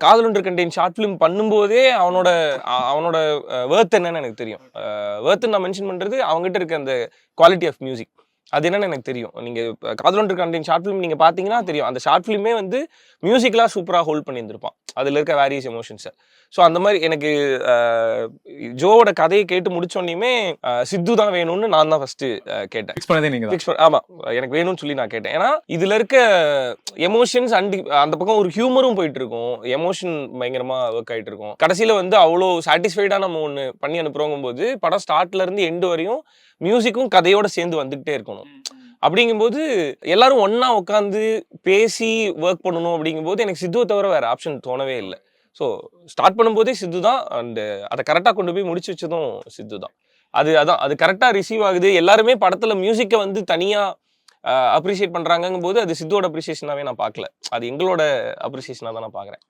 காதல் ஒன்று கண்டேன் ஷார்ட் ஃபிலிம் பண்ணும்போதே அவனோட அவனோட வேர்த் என்னன்னு எனக்கு தெரியும். வேர்த்து நான் மென்ஷன் பண்றது அவங்ககிட்ட இருக்க அந்த குவாலிட்டி ஆஃப் மியூசிக் அது என்னன்னு எனக்கு தெரியும். நீங்க காதல் ஒன்று கண்டேன் ஷார்ட் ஃபிலிம் நீங்க பாத்தீங்கன்னா தெரியும். அந்த ஷார்ட் ஃபிலிமே வந்து மியூசிக்லாம் சூப்பரா ஹோல்ட் பண்ணியிருந்திருப்பான். அதுல இருக்க வேரியஸ் எமோஷன்ஸை. ஸோ அந்த மாதிரி எனக்கு ஜோவோட கதையை கேட்டு முடிச்சோன்னையுமே சித்து தான் வேணும்னு நான் தான் ஃபர்ஸ்ட் கேட்டேன். ஆமா, எனக்கு வேணும்னு சொல்லி நான் கேட்டேன். ஏன்னா இதுல இருக்க எமோஷன்ஸ் அந்த பக்கம் ஒரு ஹியூமரும் போயிட்டு இருக்கும், எமோஷன் பயங்கரமா ஒர்க் ஆயிட்டு இருக்கும். கடைசியில வந்து அவ்வளோ சாட்டிஸ்ஃபைடா நம்ம ஒன்று பண்ணி அனுப்புறோங்கும் போது படம் ஸ்டார்ட்ல இருந்து எண்டு வரையும் மியூசிக்கும் கதையோட சேர்ந்து வந்துகிட்டே இருக்கணும். அப்படிங்கும்போது எல்லாரும் ஒன்னா உட்காந்து பேசி ஒர்க் பண்ணணும். அப்படிங்கும்போது எனக்கு சித்துவை தவிர வேற ஆப்ஷன் தோணவே இல்லை. ஸோ ஸ்டார்ட் பண்ணும்போதே சித்து தான். அண்ட் அதை கரெக்டாக கொண்டு போய் முடிச்சு வச்சதும் சித்து தான். அது கரெக்டாக ரிசீவ் ஆகுது. எல்லாருமே படத்துல மியூசிக்கை வந்து தனியா அப்ரிஷியேட் பண்றாங்கும் போது அது சித்துவோட அப்ரிசியேஷனாவே நான் பார்க்கல, அது எங்களோட அப்ரிசியேஷனா தான் நான் பார்க்குறேன்.